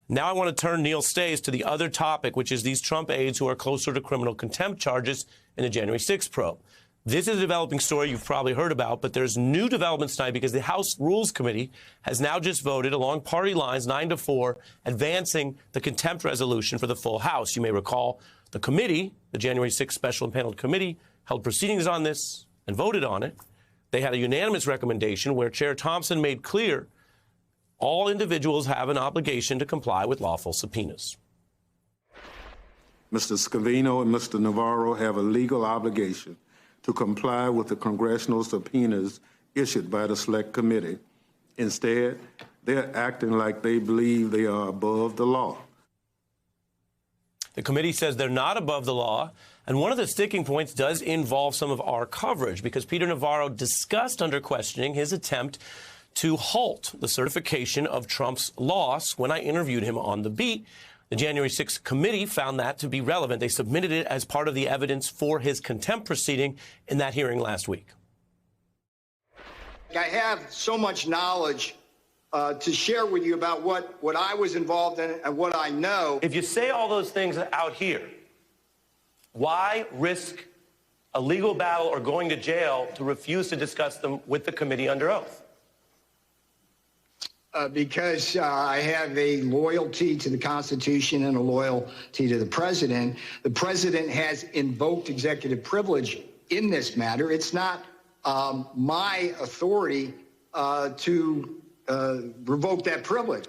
Now I want to turn Neil Stays to the other topic, which is these Trump aides who are closer to criminal contempt charges in the January 6th probe. This is a developing story you've probably heard about, but there's new developments tonight because the House Rules Committee has now just voted along party lines 9-4, advancing the contempt resolution for the full House. You may recall the committee, the January 6th Special Impaneled Committee, held proceedings on this and voted on it. They had a unanimous recommendation where Chair Thompson made clear all individuals have an obligation to comply with lawful subpoenas. Mr. Scavino and Mr. Navarro have a legal obligation to comply with the congressional subpoenas issued by the Select Committee. Instead, they're acting like they believe they are above the law. The committee says they're not above the law, and one of the sticking points does involve some of our coverage because Peter Navarro discussed under questioning his attempt to halt the certification of Trump's loss when I interviewed him on The Beat. The January 6th committee found that to be relevant. They submitted it as part of the evidence for his contempt proceeding in that hearing last week. I have so much knowledge to share with you about what I was involved in and what I know. If you say all those things out here, why risk a legal battle or going to jail to refuse to discuss them with the committee under oath? Because I have a loyalty to the Constitution and a loyalty to the president. The president has invoked executive privilege in this matter. It's not my authority to revoke that privilege.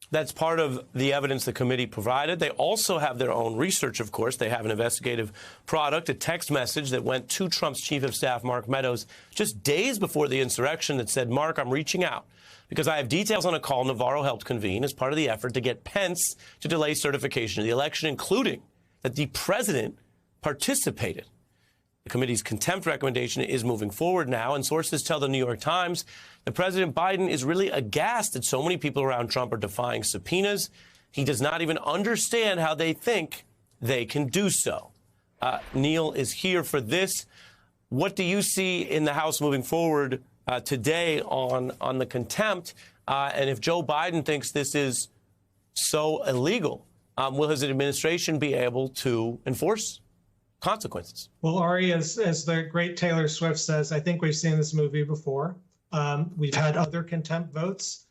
That's part of the evidence the committee provided. They also have their own research, of course. They have an investigative product, a text message that went to Trump's chief of staff, Mark Meadows, just days before the insurrection that said, Mark, I'm reaching out because I have details on a call Navarro helped convene as part of the effort to get Pence to delay certification of the election, including that the president participated. The committee's contempt recommendation is moving forward now, and sources tell the New York Times that President Biden is really aghast that so many people around Trump are defying subpoenas. He does not even understand how they think they can do so. Neil is here for this. What do you see in the House moving forward today on the contempt? And if Joe Biden thinks this is so illegal, will his administration be able to enforce consequences? Well, Ari, as the great Taylor Swift says, I think we've seen this movie before. We've had other contempt votes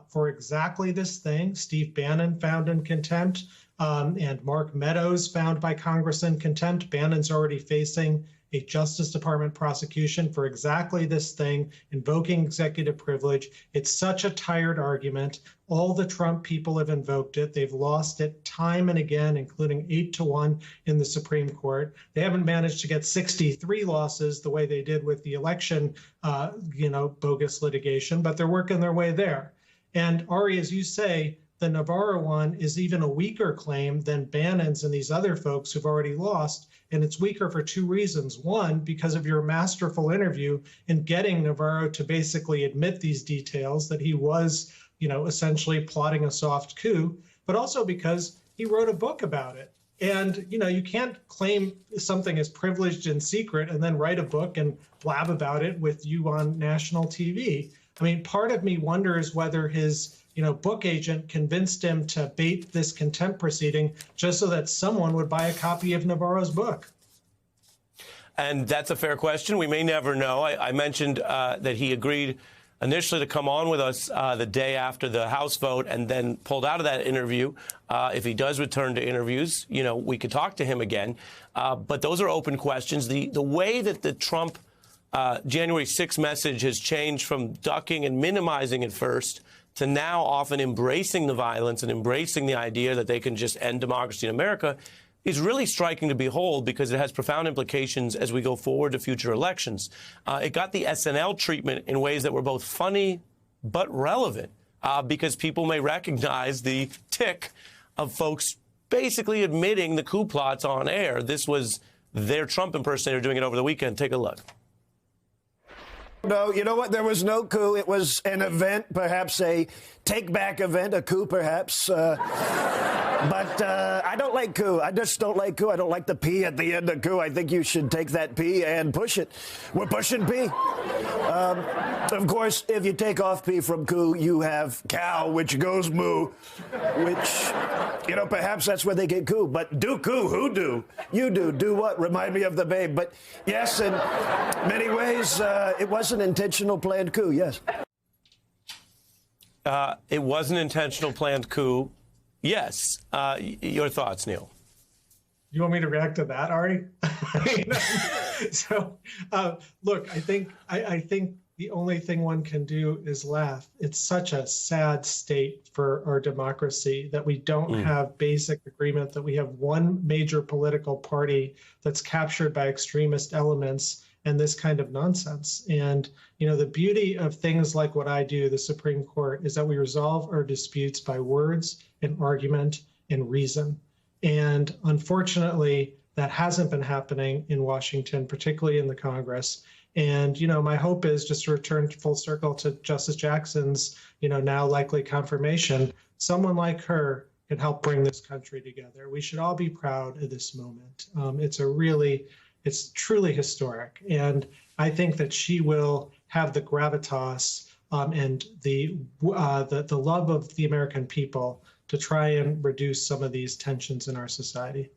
for exactly this thing. Steve Bannon found in contempt and Mark Meadows found by Congress in contempt. Bannon's already facing a Justice Department prosecution for exactly this thing, invoking executive privilege. It's such a tired argument. All the Trump people have invoked it. They've lost it time and again, including 8-1 in the Supreme Court. They haven't managed to get 63 losses the way they did with the election, bogus litigation, but they're working their way there. And Ari, as you say, the Navarro one is even a weaker claim than Bannon's and these other folks who've already lost. And it's weaker for two reasons. One, because of your masterful interview in getting Navarro to basically admit these details, that he was, essentially plotting a soft coup, but also because he wrote a book about it. And, you can't claim something as privileged and secret and then write a book and blab about it with you on national TV. I mean, part of me wonders whether his book agent convinced him to bait this contempt proceeding just so that someone would buy a copy of Navarro's book. And that's a fair question. We may never know. I mentioned that he agreed initially to come on with us the day after the House vote and then pulled out of that interview. If he does return to interviews, we could talk to him again. But those are open questions. The way that the Trump January 6th message has changed from ducking and minimizing at first to now often embracing the violence and embracing the idea that they can just end democracy in America is really striking to behold because it has profound implications as we go forward to future elections. It got the SNL treatment in ways that were both funny but relevant because people may recognize the tick of folks basically admitting the coup plots on air. This was their Trump impersonator doing it over the weekend. Take a look. No, you know what? There was no coup. It was an event, perhaps a take-back event, a coup, perhaps. But I don't like coup. I just don't like coup. I don't like the P at the end of coup. I think you should take that P and push it. We're pushing P. Of course, if you take off P from coup, you have cow, which goes moo, which, you know, perhaps that's where they get coup. But do coup, who do? You do. Do what? Remind me of the babe. But yes, in many ways, it was an intentional planned coup, yes. It was an intentional planned coup. Yes. Your thoughts, Neil? You want me to react to that, Ari? So, look, I think the only thing one can do is laugh. It's such a sad state for our democracy that we don't have basic agreement, that we have one major political party that's captured by extremist elements and this kind of nonsense. And, you know, the beauty of things like what I do, the Supreme Court, is that we resolve our disputes by words and argument and reason. And unfortunately, that hasn't been happening in Washington, particularly in the Congress. And, you know, my hope is, just to return full circle to Justice Jackson's, you know, now likely confirmation, someone like her can help bring this country together. We should all be proud of this moment. It's truly historic. And I think that she will have the gravitas and the love of the American people to try and reduce some of these tensions in our society.